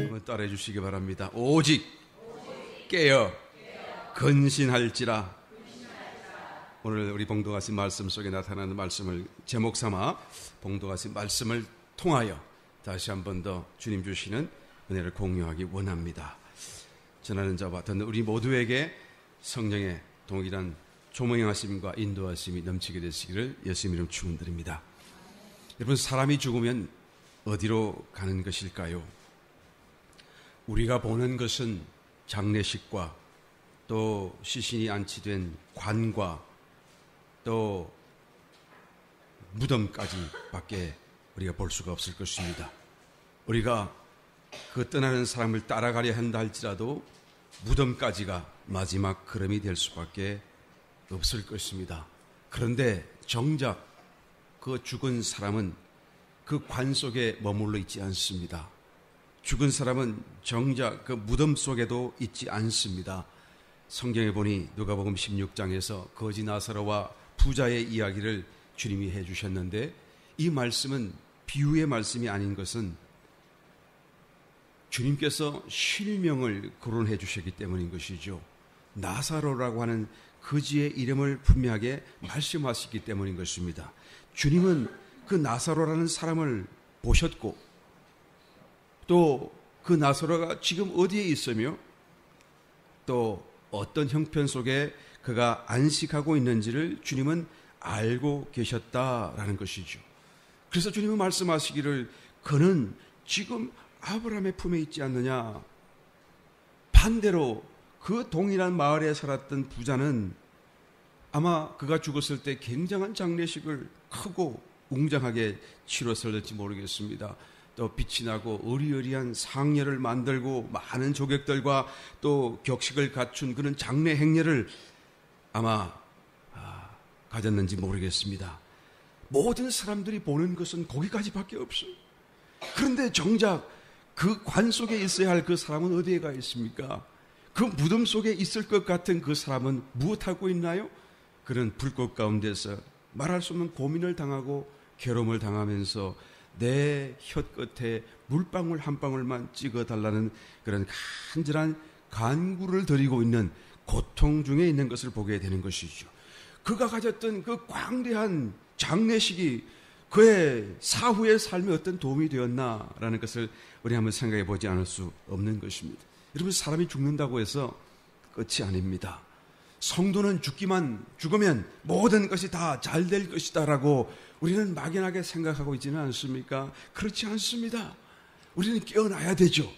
한번 따라해 주시기 바랍니다. 오직 깨어 근신할지라. 오늘 우리 봉독하신 말씀 속에 나타나는 말씀을 제목 삼아 봉독하신 말씀을 통하여 다시 한 번 더 주님 주시는 은혜를 공유하기 원합니다. 전하는 자와 듣는 우리 모두에게 성령의 동일한 조명하심과 인도하심이 넘치게 되시기를 예수님 이름 축원드립니다. 여러분, 사람이 죽으면 어디로 가는 것일까요? 우리가 보는 것은 장례식과 또 시신이 안치된 관과 또 무덤까지 밖에 우리가 볼 수가 없을 것입니다. 우리가 그 떠나는 사람을 따라가려 한다 할지라도 무덤까지가 마지막 걸음이 될 수밖에 없을 것입니다. 그런데 정작 그 죽은 사람은 그 관 속에 머물러 있지 않습니다. 죽은 사람은 정작 그 무덤 속에도 있지 않습니다. 성경에 보니 누가복음 16장에서 거지 나사로와 부자의 이야기를 주님이 해주셨는데, 이 말씀은 비유의 말씀이 아닌 것은 주님께서 실명을 거론해 주셨기 때문인 것이죠. 나사로라고 하는 거지의 이름을 분명하게 말씀하시기 때문인 것입니다. 주님은 그 나사로라는 사람을 보셨고 또 그 나사로가 지금 어디에 있으며 또 어떤 형편 속에 그가 안식하고 있는지를 주님은 알고 계셨다라는 것이죠. 그래서 주님은 말씀하시기를 그는 지금 아브라함의 품에 있지 않느냐. 반대로 그 동일한 마을에 살았던 부자는 아마 그가 죽었을 때 굉장한 장례식을 크고 웅장하게 치렀을지 모르겠습니다. 또 빛이 나고 의리의리한 상례를 만들고 많은 조객들과 또 격식을 갖춘 그런 장례 행례를 아마 가졌는지 모르겠습니다. 모든 사람들이 보는 것은 거기까지밖에 없어요. 그런데 정작 그 관 속에 있어야 할 그 사람은 어디에 가 있습니까? 그 무덤 속에 있을 것 같은 그 사람은 무엇하고 있나요? 그런 불꽃 가운데서 말할 수 없는 고민을 당하고 괴로움을 당하면서 내 혀끝에 물방울 한 방울만 찍어달라는 그런 간절한 간구를 드리고 있는 고통 중에 있는 것을 보게 되는 것이죠. 그가 가졌던 그 광대한 장례식이 그의 사후의 삶에 어떤 도움이 되었나라는 것을 우리 한번 생각해 보지 않을 수 없는 것입니다. 여러분, 사람이 죽는다고 해서 끝이 아닙니다. 성도는 죽으면 모든 것이 다 잘 될 것이다라고 우리는 막연하게 생각하고 있지는 않습니까? 그렇지 않습니다. 우리는 깨어나야 되죠.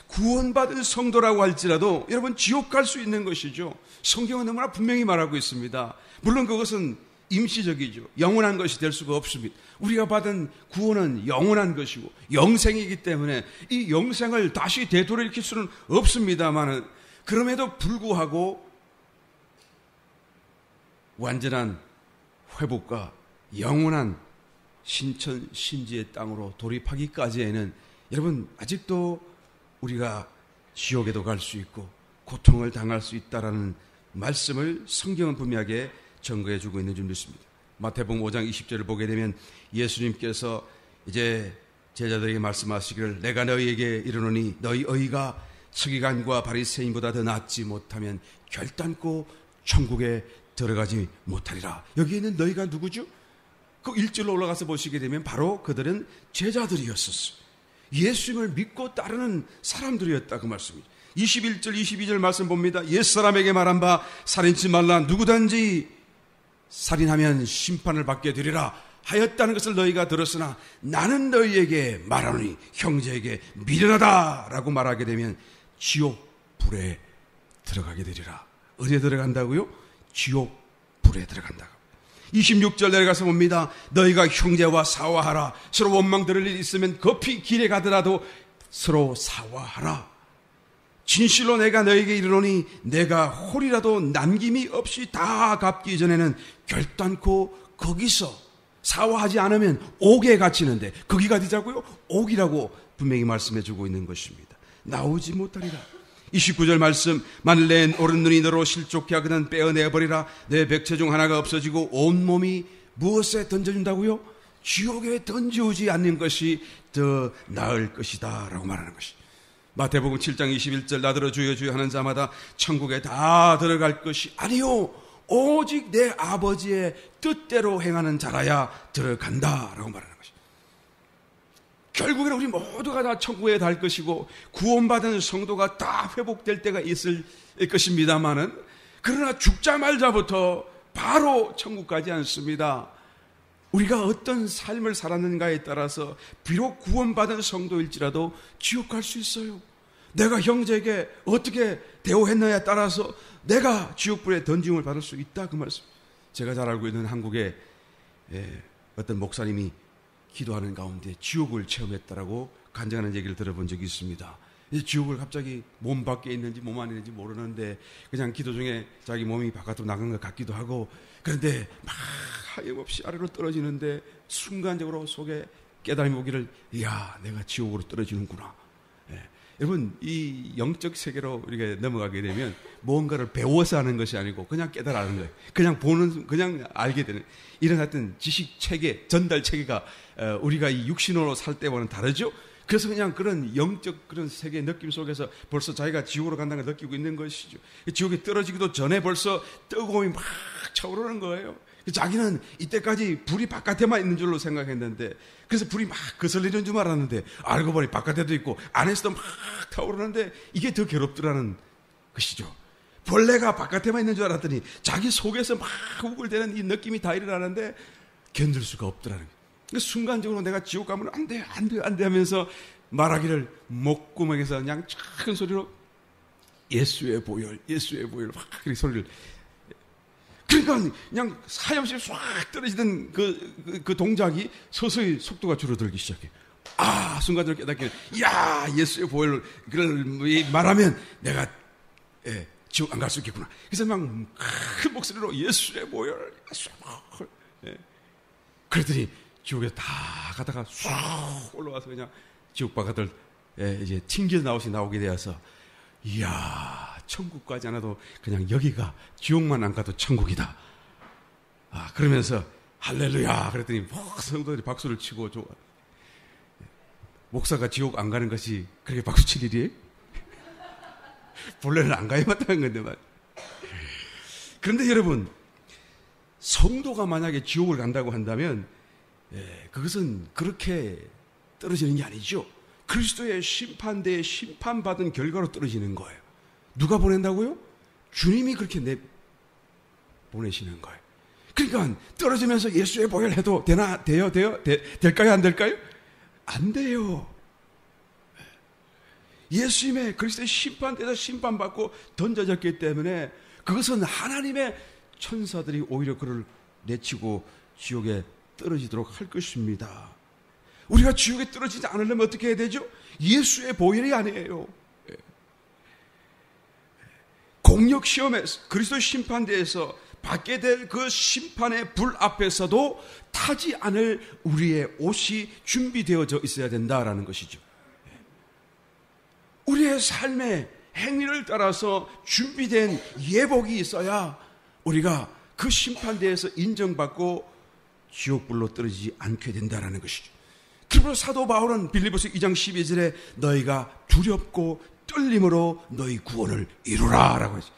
구원받은 성도라고 할지라도 여러분 지옥 갈 수 있는 것이죠. 성경은 너무나 분명히 말하고 있습니다. 물론 그것은 임시적이죠. 영원한 것이 될 수가 없습니다. 우리가 받은 구원은 영원한 것이고 영생이기 때문에 이 영생을 다시 되돌이킬 수는 없습니다만, 그럼에도 불구하고 완전한 회복과 영원한 신천 신지의 땅으로 돌입하기까지에는 여러분 아직도 우리가 지옥에도 갈 수 있고 고통을 당할 수 있다라는 말씀을 성경은 분명하게 증거해 주고 있는 줄 믿습니다. 마태복음 5장 20절을 보게 되면 예수님께서 이제 제자들에게 말씀하시기를 내가 너희에게 이르노니 너희 의가 서기관과 바리새인보다 더 낫지 못하면 결단코 천국에 들어가지 못하리라. 여기 있는 너희가 누구죠? 그 1절로 올라가서 보시게 되면 바로 그들은 제자들이었었어요. 예수님을 믿고 따르는 사람들이었다 그 말씀이죠. 21절 22절 말씀 봅니다. 옛사람에게 말한 바 살인치 말라. 누구든지 살인하면 심판을 받게 되리라 하였다는 것을 너희가 들었으나 나는 너희에게 말하노니 형제에게 미련하다 라고 말하게 되면 지옥 불에 들어가게 되리라. 어디에 들어간다고요? 지옥 불에 들어간다고. 26절 내려가서 봅니다. 너희가 형제와 사화하라. 서로 원망 들을 일 있으면 급히 길에 가더라도 서로 사화하라. 진실로 내가 너에게 이르노니 내가 홀이라도 남김이 없이 다 갚기 전에는 결단코 거기서 사화하지 않으면 옥에 갇히는데 거기가 어디자고요? 옥이라고 분명히 말씀해 주고 있는 것입니다. 나오지 못하리라. 29절 말씀 만일 내 오른 눈이 너로 실족해 그는 빼어내버리라. 내 백체 중 하나가 없어지고 온몸이 무엇에 던져준다고요? 지옥에 던져오지 않는 것이 더 나을 것이다 라고 말하는 것이. 마태복음 7장 21절 나더러 주여 주여 하는 자마다 천국에 다 들어갈 것이 아니요 오직 내 아버지의 뜻대로 행하는 자라야 들어간다 라고 말하는 것이. 결국에는 우리 모두가 다 천국에 갈 것이고 구원받은 성도가 다 회복될 때가 있을 것입니다마는, 그러나 죽자마자부터 바로 천국 가지 않습니다. 우리가 어떤 삶을 살았는가에 따라서 비록 구원받은 성도일지라도 지옥 갈 수 있어요. 내가 형제에게 어떻게 대우했느냐에 따라서 내가 지옥불에 던짐을 받을 수 있다, 그 말씀. 제가 잘 알고 있는 한국에 어떤 목사님이 기도하는 가운데 지옥을 체험했다라고 간증하는 얘기를 들어본 적이 있습니다. 지옥을 갑자기 몸 밖에 있는지 몸 안에 있는지 모르는데 그냥 기도 중에 자기 몸이 바깥으로 나간 것 같기도 하고, 그런데 막 하염없이 아래로 떨어지는데 순간적으로 속에 깨달음이 오기를, 이야, 내가 지옥으로 떨어지는구나. 여러분, 이 영적 세계로 우리가 넘어가게 되면 뭔가를 배워서 하는 것이 아니고 그냥 깨달아는 거예요. 그냥 보는, 그냥 알게 되는 이런 하여튼 지식 체계, 전달 체계가 우리가 이 육신으로 살 때와는 다르죠. 그래서 그냥 그런 영적 그런 세계의 느낌 속에서 벌써 자기가 지옥으로 간다는 걸 느끼고 있는 것이죠. 지옥에 떨어지기도 전에 벌써 뜨거움이 막 차오르는 거예요. 자기는 이때까지 불이 바깥에만 있는 줄로 생각했는데, 그래서 불이 막 거슬리는 줄 알았는데 알고 보니 바깥에도 있고 안에서도 막 타오르는데 이게 더 괴롭더라는 것이죠. 벌레가 바깥에만 있는 줄 알았더니 자기 속에서 막 우글대는 이 느낌이 다 일어나는데 견딜 수가 없더라는 거예요. 순간적으로 내가 지옥 가면 안 돼, 안 돼, 안 돼 하면서 말하기를 목구멍에서 그냥 작은 소리로 예수의 보혈, 예수의 보혈 막 그렇게 소리를. 그러니까 그냥 사염없이 싹 떨어지던 그 동작이 서서히 속도가 줄어들기 시작해. 아, 순간적으로 깨닫기를, 야, 예수의 보혈을 말하면 내가 지옥 안 갈 수 있겠구나. 그래서 막 큰 목소리로 예수의 보혈, 예수의 보혈. 그랬더니 지옥에 다 가다가 쑥 올라와서 그냥 지옥 바깥을 이제 튕겨 나오게 되어서, 이야, 천국 가지 않아도 그냥 여기가 지옥만 안 가도 천국이다. 아, 그러면서 할렐루야 그랬더니 성도들이 박수를 치고, 목사가 지옥 안 가는 것이 그렇게 박수 칠 일이에요? 본래는 안 가야 마땅한 건데 말. 그런데 여러분, 성도가 만약에 지옥을 간다고 한다면 그것은 그렇게 떨어지는 게 아니죠. 그리스도의 심판대에 심판받은 결과로 떨어지는 거예요. 누가 보낸다고요? 주님이 그렇게 보내시는 거예요. 그러니까 떨어지면서 예수의 보혈 해도 될까요? 안 될까요? 안 돼요. 예수님의 그리스도의 심판대에서 심판받고 던져졌기 때문에 그것은 하나님의 천사들이 오히려 그를 내치고 지옥에 떨어지도록 할 것입니다. 우리가 지옥에 떨어지지 않으려면 어떻게 해야 되죠? 예수의 보혈이 아니에요. 공역 시험에서 그리스도의 심판대에서 받게 될 그 심판의 불 앞에서도 타지 않을 우리의 옷이 준비되어져 있어야 된다라는 것이죠. 우리의 삶의 행위를 따라서 준비된 예복이 있어야 우리가 그 심판대에서 인정받고 지옥불로 떨어지지 않게 된다라는 것이죠. 그러므로 사도 바울은 빌립보서 2장 12절에 너희가 두렵고 떨림으로 너희 구원을 이루라 라고 하죠.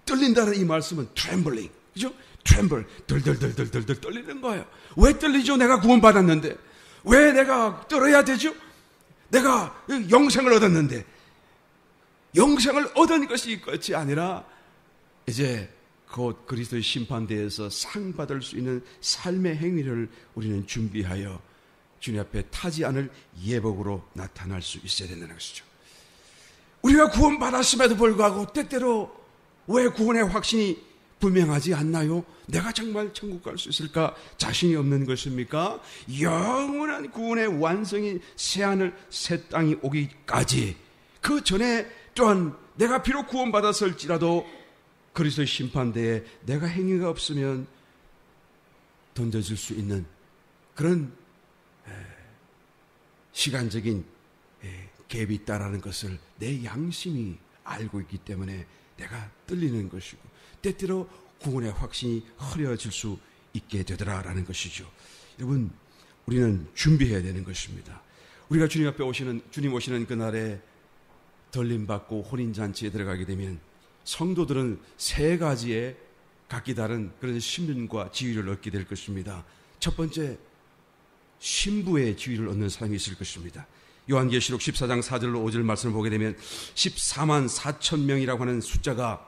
떨린다는 이 말씀은 trembling, 그죠? tremble, 덜덜덜덜덜 떨리는 거예요. 왜 떨리죠? 내가 구원받았는데. 왜 내가 떨어야 되죠? 내가 영생을 얻었는데. 영생을 얻은 것이 끝이 아니라 이제 곧 그리스도의 심판대에서 상 받을 수 있는 삶의 행위를 우리는 준비하여 주님 앞에 타지 않을 예복으로 나타날 수 있어야 된다는 것이죠. 우리가 구원받았음에도 불구하고 때때로 왜 구원의 확신이 분명하지 않나요? 내가 정말 천국 갈 수 있을까 자신이 없는 것입니까? 영원한 구원의 완성인 새하늘 새 땅이 오기까지 그 전에 또한 내가 비록 구원받았을지라도 그리스도의 심판대에 내가 행위가 없으면 던져질 수 있는 그런 시간적인 갭이 있다라는 것을 내 양심이 알고 있기 때문에 내가 떨리는 것이고 때때로 구원의 확신이 흐려질 수 있게 되더라라는 것이죠. 여러분, 우리는 준비해야 되는 것입니다. 우리가 주님 앞에 주님 오시는 그날에 덜림받고 혼인잔치에 들어가게 되면 성도들은 세 가지의 각기 다른 그런 신분과 지위를 얻게 될 것입니다. 첫 번째, 신부의 지위를 얻는 사람이 있을 것입니다. 요한계시록 14장 4절로 5절 말씀을 보게 되면 14만 4천 명이라고 하는 숫자가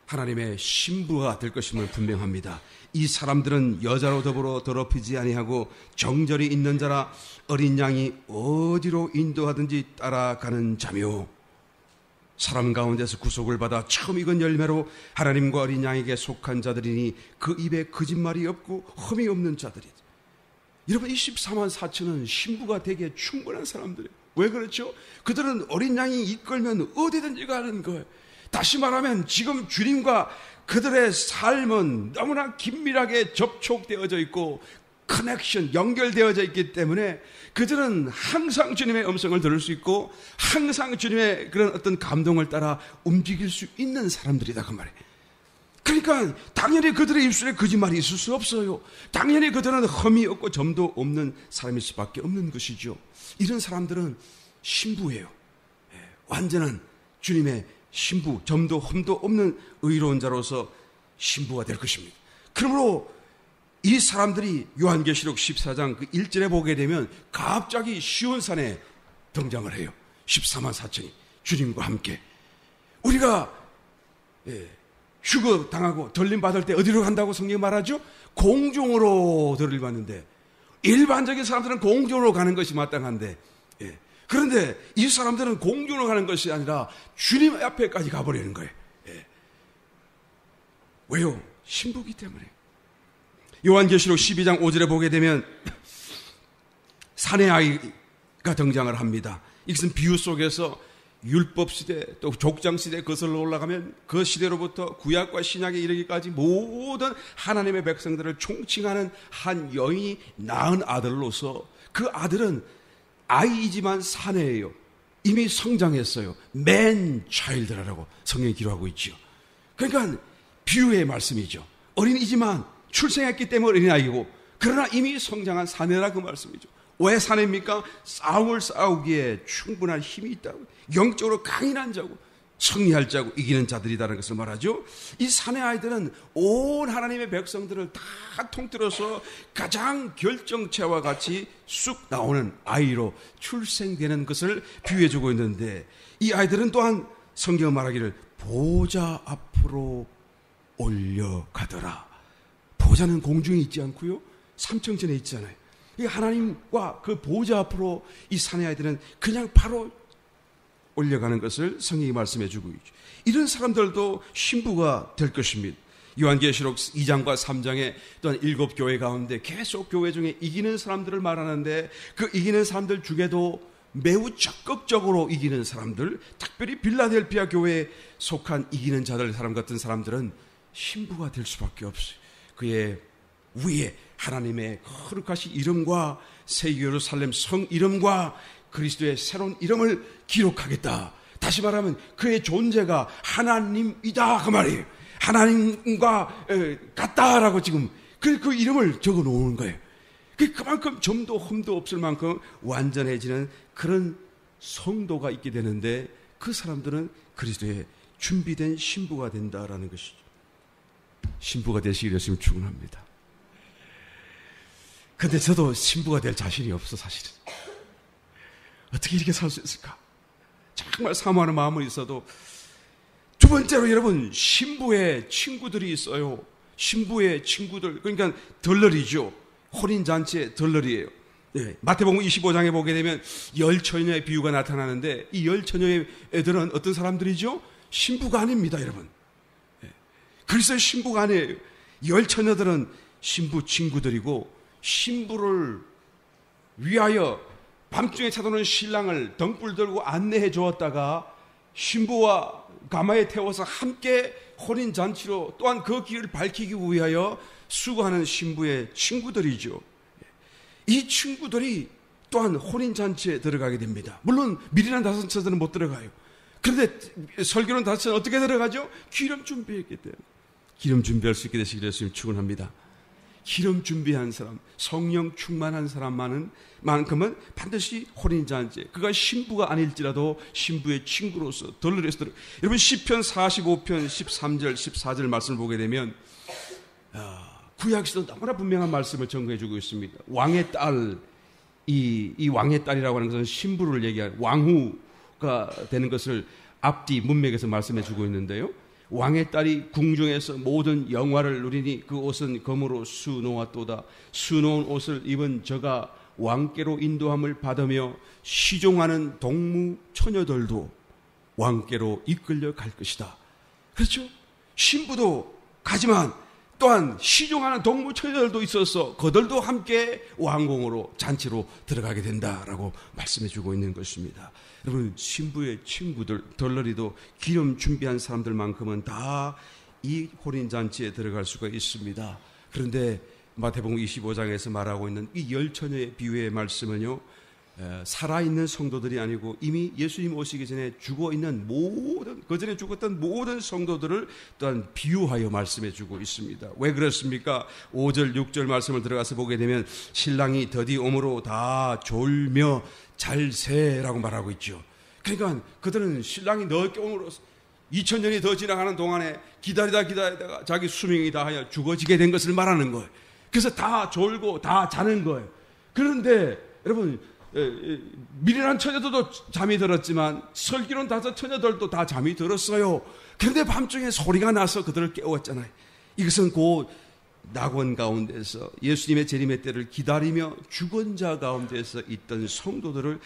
하나님의 신부가 될 것임을 분명합니다. 이 사람들은 여자로 더불어 더럽히지 아니하고 정절이 있는 자라 어린 양이 어디로 인도하든지 따라가는 자며 사람 가운데서 구속을 받아 처음 익은 열매로 하나님과 어린 양에게 속한 자들이니 그 입에 거짓말이 없고 흠이 없는 자들이다. 여러분, 이 14만 4천은 신부가 되기에 충분한 사람들이에요. 왜 그렇죠? 그들은 어린 양이 이끌면 어디든지 가는 거예요. 다시 말하면 지금 주님과 그들의 삶은 너무나 긴밀하게 접촉되어져 있고 커넥션, 연결되어져 있기 때문에 그들은 항상 주님의 음성을 들을 수 있고 항상 주님의 그런 어떤 감동을 따라 움직일 수 있는 사람들이다 그 말이에요. 그러니까 당연히 그들의 입술에 거짓말이 있을 수 없어요. 당연히 그들은 흠이 없고 점도 없는 사람일 수밖에 없는 것이죠. 이런 사람들은 신부예요. 완전한 주님의 신부, 점도 흠도 없는 의로운 자로서 신부가 될 것입니다. 그러므로 이 사람들이 요한계시록 14장 그 1절에 보게 되면 갑자기 시온산에 등장을 해요. 14만 4천이 주님과 함께. 우리가 휴거 당하고 덜림 받을 때 어디로 간다고 성경이 말하죠? 공중으로 덜림 받는데, 일반적인 사람들은 공중으로 가는 것이 마땅한데, 그런데 이 사람들은 공중으로 가는 것이 아니라 주님 앞에까지 가버리는 거예요. 왜요? 신부기 때문에. 요한계시록 12장 5절에 보게 되면 사내 아이가 등장을 합니다. 이것은 비유 속에서 율법 시대 또 족장 시대에 거슬러 올라가면 그 시대로부터 구약과 신약에 이르기까지 모든 하나님의 백성들을 총칭하는 한 여인이 낳은 아들로서, 그 아들은 아이이지만 사내예요. 이미 성장했어요. 맨 차일드라고 성경이 기록하고 있죠. 그러니까 비유의 말씀이죠. 어린이지만 출생했기 때문에 어린아이고, 그러나 이미 성장한 사내라 그 말씀이죠. 왜 사내입니까? 싸움을 싸우기에 충분한 힘이 있다고, 영적으로 강인한 자고 승리할 자고 이기는 자들이라는 것을 말하죠. 이 사내 아이들은 온 하나님의 백성들을 다 통틀어서 가장 결정체와 같이 쑥 나오는 아이로 출생되는 것을 비유해주고 있는데, 이 아이들은 또한 성경은 말하기를 보좌 앞으로 올려가더라. 보좌는 공중에 있지 않고요, 삼층전에 있잖아요. 이 하나님과 그 보좌 앞으로 이 사내 아이들은 그냥 바로 올려가는 것을 성경이 말씀해 주고 있죠. 이런 사람들도 신부가 될 것입니다. 요한계시록 2장과 3장에 또한 7교회 가운데 계속 교회 중에 이기는 사람들을 말하는데, 그 이기는 사람들 중에도 매우 적극적으로 이기는 사람들, 특별히 빌라델피아 교회에 속한 이기는 자들, 사람 같은 사람들은 신부가 될 수밖에 없어요. 그의 위에 하나님의 거룩하신 이름과 새 예루살렘 성 이름과 그리스도의 새로운 이름을 기록하겠다. 다시 말하면 그의 존재가 하나님이다 그 말이에요. 하나님과 같다라고 지금 그 이름을 적어 놓은 거예요. 그만큼 점도 흠도 없을 만큼 완전해지는 그런 성도가 있게 되는데, 그 사람들은 그리스도의 준비된 신부가 된다라는 것이죠. 신부가 되시기를 지금 축원합니다. 근데 저도 신부가 될 자신이 없어, 사실은. 어떻게 이렇게 살 수 있을까? 정말 사모하는 마음은 있어도. 두 번째로 여러분, 신부의 친구들이 있어요. 신부의 친구들, 그러니까 덜러리죠. 혼인잔치의 덜러리예요. 네. 마태복음 25장에 보게 되면 열처녀의 비유가 나타나는데, 이 열처녀의 애들은 어떤 사람들이죠? 신부가 아닙니다, 여러분. 네. 그리스도의 신부가 아니에요. 열처녀들은 신부 친구들이고, 신부를 위하여 밤중에 찾아오는 신랑을 등불 들고 안내해 주었다가 신부와 가마에 태워서 함께 혼인잔치로 또한 그 길을 밝히기 위하여 수고하는 신부의 친구들이죠. 이 친구들이 또한 혼인잔치에 들어가게 됩니다. 물론 미리난 다섯째들은 못 들어가요. 그런데 설교는 다섯째는 어떻게 들어가죠? 기름 준비했기 때문에. 기름 준비할 수 있게 되시기를 예수님 축원합니다. 기름 준비한 사람, 성령 충만한 사람만큼은 반드시 혼인잔치, 그가 신부가 아닐지라도 신부의 친구로서 덜러리에서 여러분 시편 45편 13절 14절 말씀을 보게 되면 구약시도 너무나 분명한 말씀을 전거해 주고 있습니다. 왕의 딸, 이 왕의 딸이라고 하는 것은 신부를 얘기하는 왕후가 되는 것을 앞뒤 문맥에서 말씀해 주고 있는데요. 왕의 딸이 궁중에서 모든 영화를 누리니 그 옷은 검으로 수놓았도다. 수놓은 옷을 입은 저가 왕께로 인도함을 받으며 시종하는 동무 처녀들도 왕께로 이끌려 갈 것이다. 그렇죠? 신부도 가지만 또한 시종하는 동무 처녀들도 있어서 그들도 함께 왕궁으로 잔치로 들어가게 된다라고 말씀해 주고 있는 것입니다. 여러분, 신부의 친구들, 덜러리도 기름 준비한 사람들만큼은 다 이 혼인잔치에 들어갈 수가 있습니다. 그런데 마태복음 25장에서 말하고 있는 이 열 처녀의 비유의 말씀은요, 살아있는 성도들이 아니고 이미 예수님 오시기 전에 죽어있는 모든, 그 전에 죽었던 모든 성도들을 또한 비유하여 말씀해 주고 있습니다. 왜 그렇습니까? 5절 6절 말씀을 들어가서 보게 되면 신랑이 더디 오므로 다 졸며 잘새라고 말하고 있죠. 그러니까 그들은 신랑이 늦게 오므로써 2000년이 더 지나가는 동안에 기다리다가 자기 수명이 다하여 죽어지게 된 것을 말하는 거예요. 그래서 다 졸고 다 자는 거예요. 그런데 여러분, 미련한 처녀들도 잠이 들었지만 슬기로운 5 처녀들도 다 잠이 들었어요. 그런데 밤중에 소리가 나서 그들을 깨웠잖아요. 이것은 곧 낙원 가운데서 예수님의 재림의 때를 기다리며 죽은 자 가운데서 있던 성도들을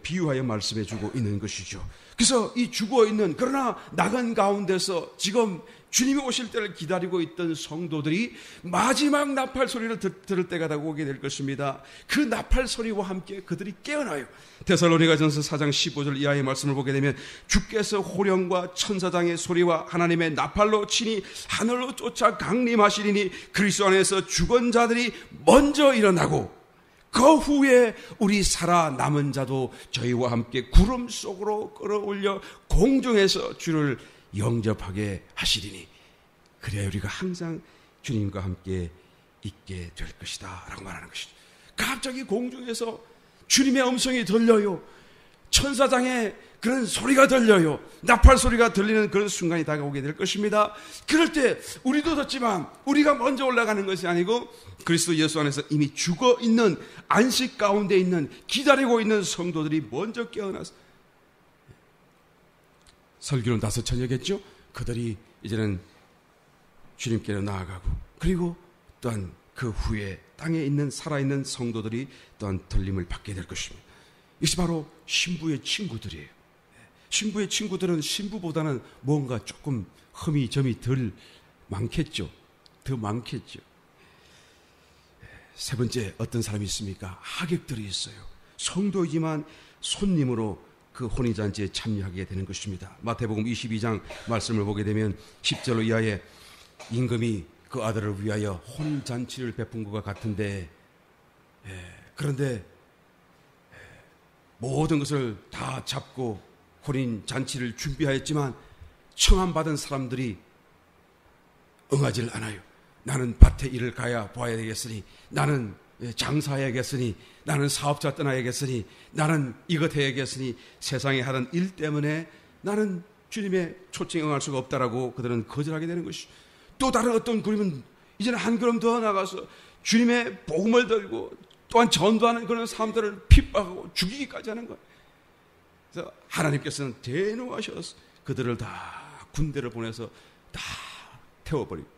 비유하여 말씀해 주고 있는 것이죠. 그래서 이 죽어있는, 그러나 낙원 가운데서 지금 주님이 오실 때를 기다리고 있던 성도들이 마지막 나팔 소리를 들을 때가 다가오게 될 것입니다. 그 나팔 소리와 함께 그들이 깨어나요. 데살로니가전서 4장 15절 이하의 말씀을 보게 되면 주께서 호령과 천사장의 소리와 하나님의 나팔로 치니 하늘로 쫓아 강림하시리니 그리스도 안에서 죽은 자들이 먼저 일어나고 그 후에 우리 살아남은 자도 저희와 함께 구름 속으로 끌어올려 공중에서 주를 영접하게 하시리니 그래야 우리가 항상 주님과 함께 있게 될 것이다 라고 말하는 것이죠. 갑자기 공중에서 주님의 음성이 들려요. 천사장의 그런 소리가 들려요. 나팔 소리가 들리는 그런 순간이 다가오게 될 것입니다. 그럴 때 우리도 듣지만 우리가 먼저 올라가는 것이 아니고 그리스도 예수 안에서 이미 죽어있는, 안식 가운데 있는, 기다리고 있는 성도들이 먼저 깨어나서, 설교는 5 처녀겠죠? 그들이 이제는 주님께로 나아가고, 그리고 또한 그 후에 땅에 있는 살아있는 성도들이 또한 들림을 받게 될 것입니다. 이것이 바로 신부의 친구들이에요. 신부의 친구들은 신부보다는 뭔가 조금 흠이 점이 덜 많겠죠. 더 많겠죠. 세 번째, 어떤 사람이 있습니까? 하객들이 있어요. 성도이지만 손님으로 그 혼인잔치에 참여하게 되는 것입니다. 마태복음 22장 말씀을 보게 되면 10절 이하에 임금이 그 아들을 위하여 혼인잔치를 베푼 것과 같은데, 그런데 모든 것을 다 잡고 혼인잔치를 준비하였지만 청함받은 사람들이 응하지 않아요. 나는 밭에 일을 가야 보아야 되겠으니, 나는 장사해야겠으니, 나는 사업자 떠나야겠으니, 나는 이것 해야겠으니, 세상에 하는 일 때문에 나는 주님의 초청에 응할 수가 없다라고 그들은 거절하게 되는 것이죠. 또 다른 어떤 그림은 이제는 한 걸음 더 나가서 주님의 복음을 들고 또한 전도하는 그런 사람들을 핍박하고 죽이기까지 하는 거예요. 그래서 하나님께서는 대노하셔서 그들을 다 군대를 보내서 다 태워버리고,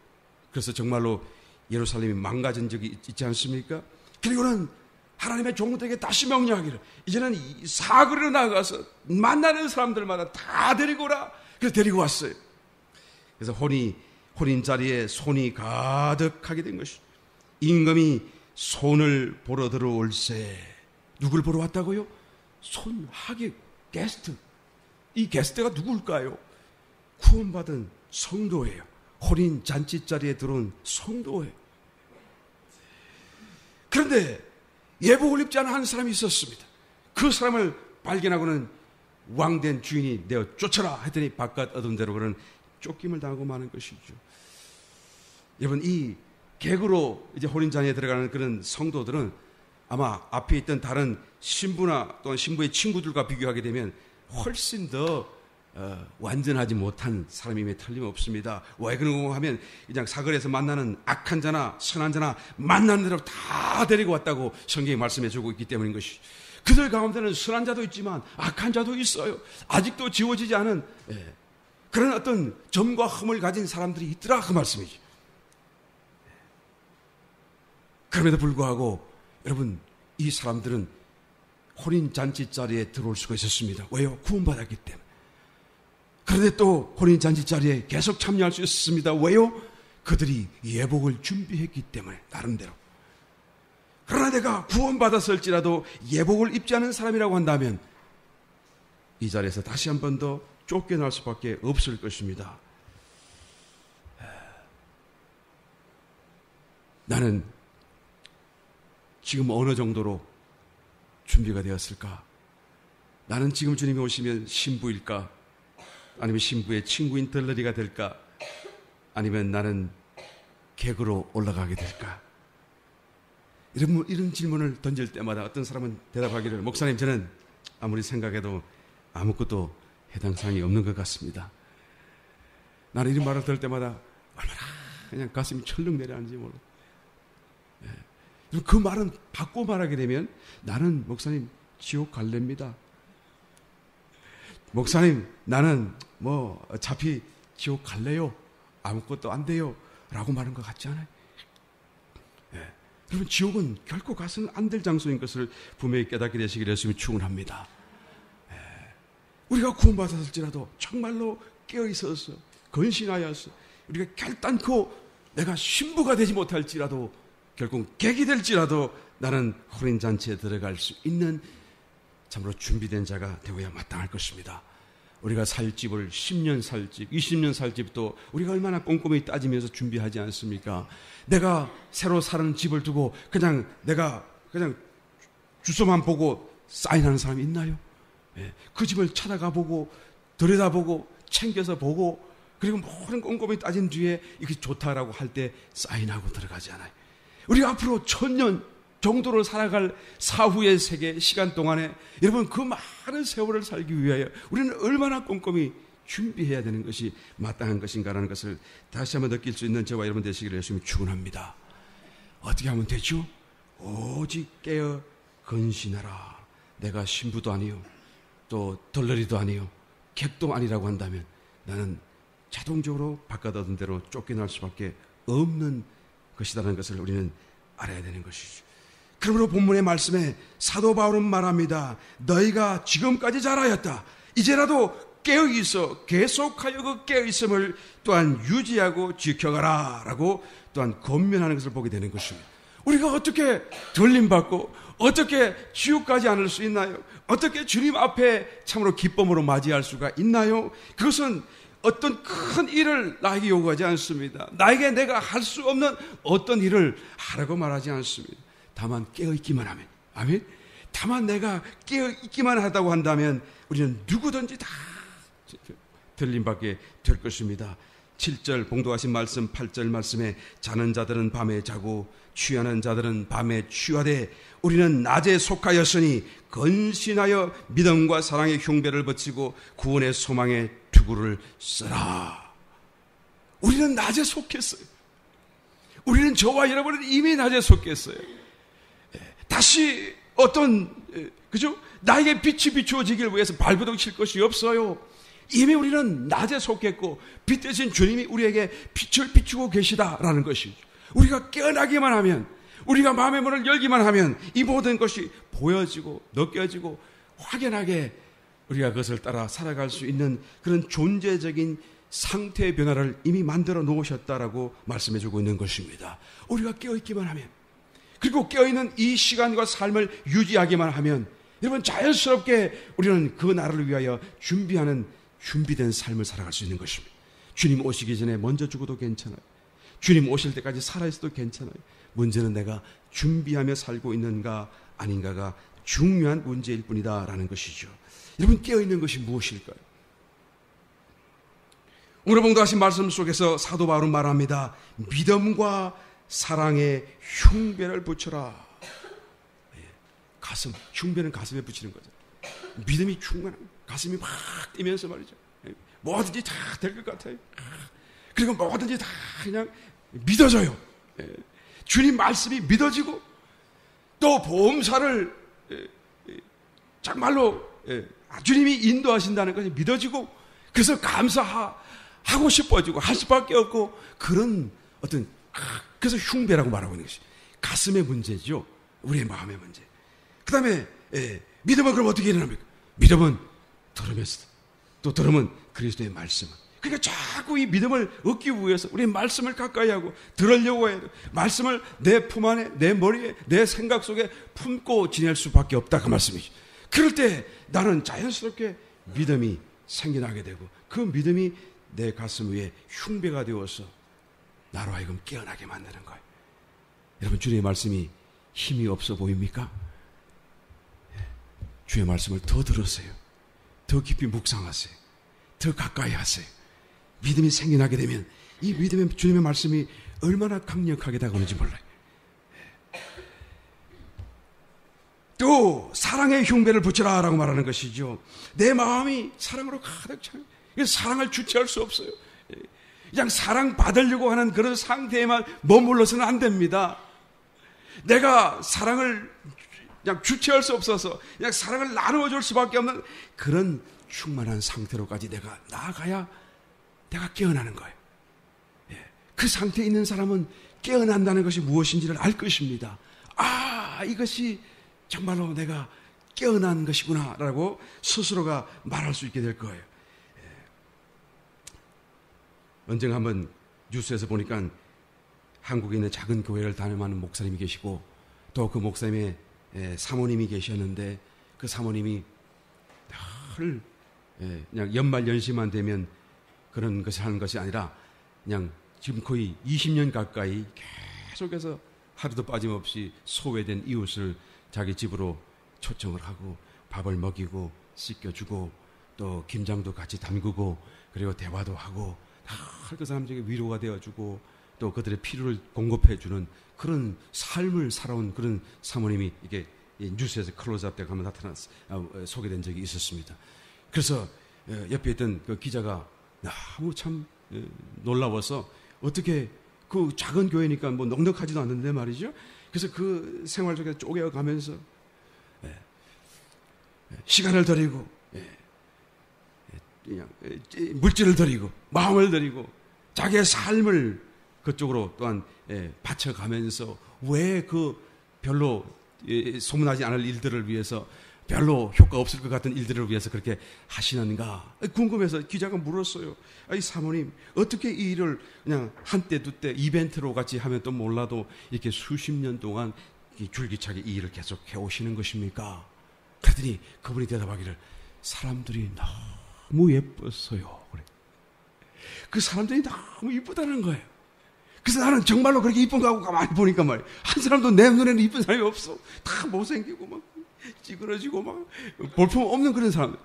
그래서 정말로 예루살렘이 망가진 적이 있지 않습니까? 그리고는 하나님의 종들에게 다시 명령하기를, 이제는 사거리로 나가서 만나는 사람들마다 다 데리고 오라. 그래서 데리고 왔어요. 그래서 혼인 자리에 손이 가득하게 된 것이죠. 임금이 손을 보러 들어올세. 누굴 보러 왔다고요? 손, 하객, 게스트. 이 게스트가 누굴까요? 구원받은 성도예요. 혼인 잔치 자리에 들어온 성도예요. 그런데 예복을 입지 않은 한 사람이 있었습니다. 그 사람을 발견하고는 왕된 주인이 내어 쫓아라 했더니 바깥 어둠대로 그는 쫓김을 당하고 마는 것이죠. 여러분, 이 객으로 이제 혼인잔치에 들어가는 그런 성도들은 아마 앞에 있던 다른 신부나 또는 신부의 친구들과 비교하게 되면 훨씬 더 완전하지 못한 사람임에 틀림없습니다. 왜 그런가 하면 그냥 사거리에서 만나는 악한 자나 선한 자나 만나는 대로 다 데리고 왔다고 성경이 말씀해 주고 있기 때문인 것이죠. 그들 가운데는 선한 자도 있지만 악한 자도 있어요. 아직도 지워지지 않은 그런 어떤 점과 흠을 가진 사람들이 있더라 그 말씀이죠. 그럼에도 불구하고 여러분 이 사람들은 혼인잔치 자리에 들어올 수가 있었습니다. 왜요? 구원받았기 때문에. 그런데 또 혼인잔치 자리에 계속 참여할 수 있었습니다. 왜요? 그들이 예복을 준비했기 때문에 나름대로. 그러나 내가 구원받았을지라도 예복을 입지 않은 사람이라고 한다면 이 자리에서 다시 한 번 더 쫓겨날 수밖에 없을 것입니다. 나는 지금 어느 정도로 준비가 되었을까? 나는 지금 주님이 오시면 신부일까? 아니면 신부의 친구인 들러리가 될까? 아니면 나는 객으로 올라가게 될까? 이런 질문을 던질 때마다 어떤 사람은 대답하기를 목사님 저는 아무리 생각해도 아무것도 해당 사항이 없는 것 같습니다. 나는 이런 말을 들을 때마다 얼마나 그냥 가슴이 철렁 내려앉는지 몰라. 그 말은 바꿔 말하게 되면 나는 목사님 지옥 갈래입니다. 목사님 나는 뭐 어차피 지옥 갈래요. 아무것도 안 돼요. 라고 말하는 것 같지 않아요? 여러분 지옥은 결코 가서는 안 될 장소인 것을 분명히 깨닫게 되시기를 했으면 축원합니다. 우리가 구원받았을지라도 정말로 깨어있어서 건신하여서 우리가 결단코 내가 신부가 되지 못할지라도 결국 객이 될지라도 나는 혼인잔치에 들어갈 수 있는 참으로 준비된 자가 되어야 마땅할 것입니다. 우리가 살 집을 10년 살 집, 20년 살 집도 우리가 얼마나 꼼꼼히 따지면서 준비하지 않습니까? 내가 새로 사는 집을 두고 내가 그냥 주소만 보고 사인하는 사람이 있나요? 그 집을 찾아가 보고 들여다보고 챙겨서 보고 그리고 모든 꼼꼼히 따진 뒤에 이게 좋다라고 할 때 사인하고 들어가지 않아요. 우리가 앞으로 1000년 정도를 살아갈 사후의 세계 시간 동안에 여러분 그 많은 세월을 살기 위하여 우리는 얼마나 꼼꼼히 준비해야 되는 것이 마땅한 것인가라는 것을 다시 한번 느낄 수 있는 저와 여러분 되시기를 열심히 축원합니다. 어떻게 하면 되죠? 오직 깨어 건신하라. 내가 신부도 아니요 또 덜러리도 아니요 객도 아니라고 한다면 나는 자동적으로 바깥 얻은 대로 쫓겨날 수밖에 없는 것이라는 것을 우리는 알아야 되는 것이죠. 그러므로 본문의 말씀에 사도 바울은 말합니다. 너희가 지금까지 잘하였다. 이제라도 깨어있어 계속하여 그 깨어있음을 또한 유지하고 지켜가라 라고 또한 권면하는 것을 보게 되는 것입니다. 우리가 어떻게 돌림받고 어떻게 지옥 가지 않을 수 있나요? 어떻게 주님 앞에 참으로 기쁨으로 맞이할 수가 있나요? 그것은 어떤 큰 일을 나에게 요구하지 않습니다. 나에게 내가 할 수 없는 어떤 일을 하라고 말하지 않습니다. 다만 깨어있기만 하면, 아멘? 다만 내가 깨어있기만 하다고 한다면 우리는 누구든지 다 들림받게 될 것입니다. 7절 봉독하신 말씀 8절 말씀에 자는 자들은 밤에 자고 취하는 자들은 밤에 취하되 우리는 낮에 속하였으니 건신하여 믿음과 사랑의 흉배를 벗치고 구원의 소망의 투구를 쓰라. 우리는 낮에 속했어요. 우리는 저와 여러분은 이미 낮에 속했어요. 다시 그죠? 나에게 빛이 비추어지길 위해서 발버둥 칠 것이 없어요. 이미 우리는 낮에 속했고 빛 대신 주님이 우리에게 빛을 비추고 계시다라는 것이죠. 우리가 깨어나기만 하면, 우리가 마음의 문을 열기만 하면 이 모든 것이 보여지고 느껴지고 확연하게 우리가 그것을 따라 살아갈 수 있는 그런 존재적인 상태의 변화를 이미 만들어 놓으셨다라고 말씀해주고 있는 것입니다. 우리가 깨어있기만 하면, 그리고 깨어있는 이 시간과 삶을 유지하기만 하면 여러분 자연스럽게 우리는 그 나라를 위하여 준비된 삶을 살아갈 수 있는 것입니다. 주님 오시기 전에 먼저 죽어도 괜찮아요. 주님 오실 때까지 살아있어도 괜찮아요. 문제는 내가 준비하며 살고 있는가 아닌가가 중요한 문제일 뿐이다라는 것이죠. 여러분 깨어있는 것이 무엇일까요? 오늘 봉독하신 말씀 속에서 사도 바울은 말합니다. 믿음과 사랑의 흉배를 붙여라. 가슴, 흉배는 가슴에 붙이는 거죠. 믿음이 충만한 가슴이 막 뛰면서 말이죠. 뭐든지 다 될 것 같아요. 그리고 뭐든지 다 그냥 믿어져요. 주님 말씀이 믿어지고 또 보험사를 정말로 주님이 인도하신다는 것이 믿어지고 그래서 감사하고 싶어지고 할 수밖에 없고 그런 어떤 그래서 흉배라고 말하고 있는 것이 가슴의 문제죠. 우리의 마음의 문제. 그 다음에 믿음은 그럼 어떻게 일어납니까? 믿음은 들으면서 또 들으면 그리스도의 말씀은 그러니까 자꾸 이 믿음을 얻기 위해서 우리 말씀을 가까이 하고 들으려고 해야 돼. 말씀을 내 품 안에 내 머리에 내 생각 속에 품고 지낼 수밖에 없다 그 말씀이죠. 그럴 때 나는 자연스럽게 믿음이 생겨나게 되고 그 믿음이 내 가슴 위에 흉배가 되어서 나로 하여금 깨어나게 만드는 거예요. 여러분 주님의 말씀이 힘이 없어 보입니까? 주의 말씀을 더 들으세요. 더 깊이 묵상하세요. 더 가까이 하세요. 믿음이 생겨나게 되면 이 믿음의 주님의 말씀이 얼마나 강력하게 다가오는지 몰라요. 또 사랑의 흉배를 붙여라라고 말하는 것이죠. 내 마음이 사랑으로 가득 차요. 사랑을 주체할 수 없어요. 그냥 사랑받으려고 하는 그런 상태에만 머물러서는 안 됩니다. 내가 사랑을 그냥 주체할 수 없어서 그냥 사랑을 나누어 줄 수밖에 없는 그런 충만한 상태로까지 내가 나아가야 내가 깨어나는 거예요. 그 상태에 있는 사람은 깨어난다는 것이 무엇인지를 알 것입니다. 이것이 정말로 내가 깨어난 것이구나 라고 스스로가 말할 수 있게 될 거예요. 언젠가 한번 뉴스에서 보니까 한국에 있는 작은 교회를 다녀가는 목사님이 계시고 또 그 목사님의 사모님이 계셨는데 그 사모님이 늘 그냥 연말 연시만 되면 그런 것을 하는 것이 아니라 그냥 지금 거의 20년 가까이 계속해서 하루도 빠짐없이 소외된 이웃을 자기 집으로 초청을 하고 밥을 먹이고 씻겨주고 또 김장도 같이 담그고 그리고 대화도 하고 다 그 사람들에게 위로가 되어주고 또 그들의 필요를 공급해주는 그런 삶을 살아온 그런 사모님이 이게 뉴스에서 클로즈업 때 가면 소개된 적이 있었습니다. 그래서 옆에 있던 그 기자가 너무 참 놀라워서 어떻게 그 작은 교회니까 뭐 넉넉하지도 않는데 말이죠. 그래서 그 생활 속에 쪼개어가면서 시간을 들이고 그냥 물질을 들이고 마음을 들이고 자기의 삶을 그쪽으로 또한 바쳐가면서 왜 그 별로 소문나지 않을 일들을 위해서 별로 효과 없을 것 같은 일들을 위해서 그렇게 하시는가 궁금해서 기자가 물었어요. 아니 사모님 어떻게 이 일을 그냥 한때 두때 이벤트로 같이 하면 또 몰라도 이렇게 수십 년 동안 줄기차게 이 일을 계속 해오시는 것입니까? 그랬더니 그분이 대답하기를 사람들이 너무 예뻤어요. 그래. 그 사람들이 너무 이쁘다는 거예요. 그래서 나는 정말로 그렇게 이쁜 거 하고 가만히 보니까 말이야. 한 사람도 내 눈에는 이쁜 사람이 없어. 다 못생기고 막 찌그러지고 막 볼품 없는 그런 사람들.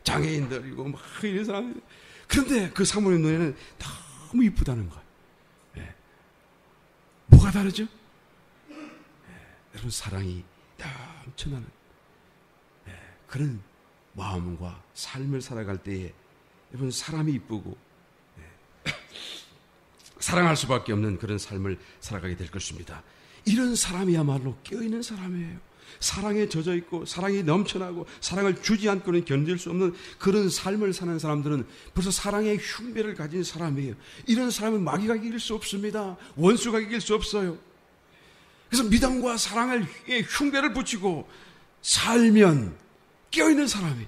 장애인들이고 막 이런 사람들. 그런데 그 사모님 눈에는 너무 이쁘다는 거예요. 뭐가 다르죠? 여러분 사랑이 넘쳐나는 그런 마음과 삶을 살아갈 때에 여러분 사람이 이쁘고 사랑할 수밖에 없는 그런 삶을 살아가게 될 것입니다. 이런 사람이야말로 깨어있는 사람이에요. 사랑에 젖어 있고 사랑이 넘쳐나고 사랑을 주지 않고는 견딜 수 없는 그런 삶을 사는 사람들은 벌써 사랑의 흉배를 가진 사람이에요. 이런 사람은 마귀가 이길 수 없습니다. 원수가 이길 수 없어요. 그래서 믿음과 사랑의 흉배를 붙이고 살면 깨어있는 사람이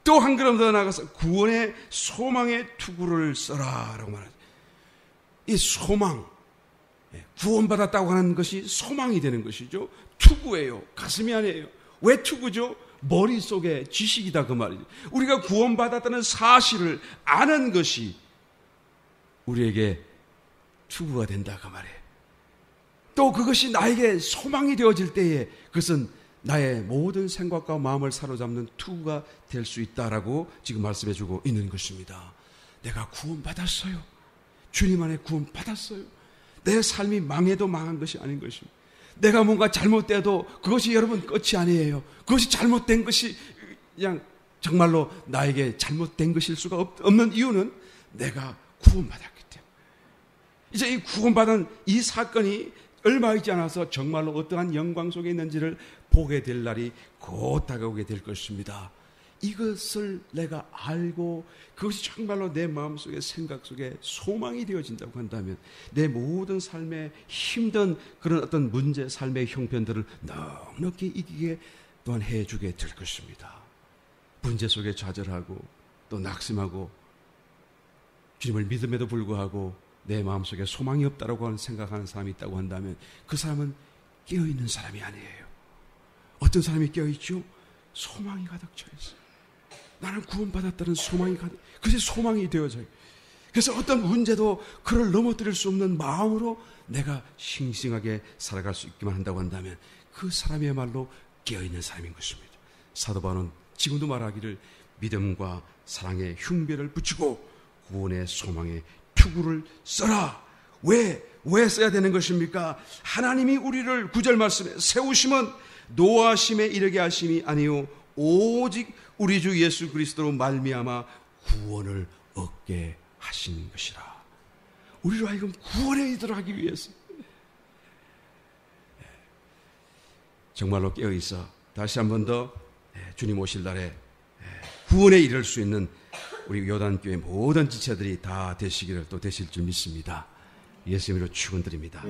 또 한 걸음 더 나가서 구원의 소망의 투구를 써라라고 말하죠. 이 소망, 구원받았다고 하는 것이 소망이 되는 것이죠. 투구예요. 가슴이 아니에요. 왜 투구죠? 머릿속에 지식이다 그 말이죠. 우리가 구원받았다는 사실을 아는 것이 우리에게 투구가 된다 그 말이에요. 또 그것이 나에게 소망이 되어질 때에 그것은 나의 모든 생각과 마음을 사로잡는 투구가 될 수 있다라고 지금 말씀해 주고 있는 것입니다. 내가 구원받았어요. 주님 안에 구원받았어요. 내 삶이 망해도 망한 것이 아닌 것입니다. 내가 뭔가 잘못돼도 그것이 여러분 끝이 아니에요. 그것이 잘못된 것이 그냥 정말로 나에게 잘못된 것일 수가 없는 이유는 내가 구원받았기 때문에. 이제 이 구원받은 이 사건이 얼마 있지 않아서 정말로 어떠한 영광 속에 있는지를 보게 될 날이 곧 다가오게 될 것입니다. 이것을 내가 알고 그것이 정말로 내 마음속에 생각 속에 소망이 되어진다고 한다면 내 모든 삶의 힘든 그런 어떤 문제, 삶의 형편들을 넉넉히 이기게 또한 해주게 될 것입니다. 문제 속에 좌절하고 또 낙심하고 주님을 믿음에도 불구하고 내 마음속에 소망이 없다라고 생각하는 사람이 있다고 한다면 그 사람은 깨어있는 사람이 아니에요. 어떤 사람이 깨어있죠? 소망이 가득 차 있어요. 나는 구원받았다는 소망이 가득, 그것이 소망이 되어져요. 그래서 어떤 문제도 그를 넘어뜨릴 수 없는 마음으로 내가 싱싱하게 살아갈 수 있기만 한다고 한다면 그 사람이야말로 깨어있는 사람인 것입니다. 사도 바울은 지금도 말하기를 믿음과 사랑의 흉배를 붙이고 구원의 소망의 투구를 써라. 왜 써야 되는 것입니까? 하나님이 우리를 9절 말씀에 세우심은 노하심에 이르게 하심이 아니요 오직 우리 주 예수 그리스도로 말미암아 구원을 얻게 하신 것이라. 우리로 하여금 구원에 이르도록 하기 위해서 정말로 깨어있어 다시 한 번 더 주님 오실 날에 구원에 이를 수 있는 우리 요단교회 모든 지체들이 다 되시기를 또 되실 줄 믿습니다. 예수님으로 축원드립니다.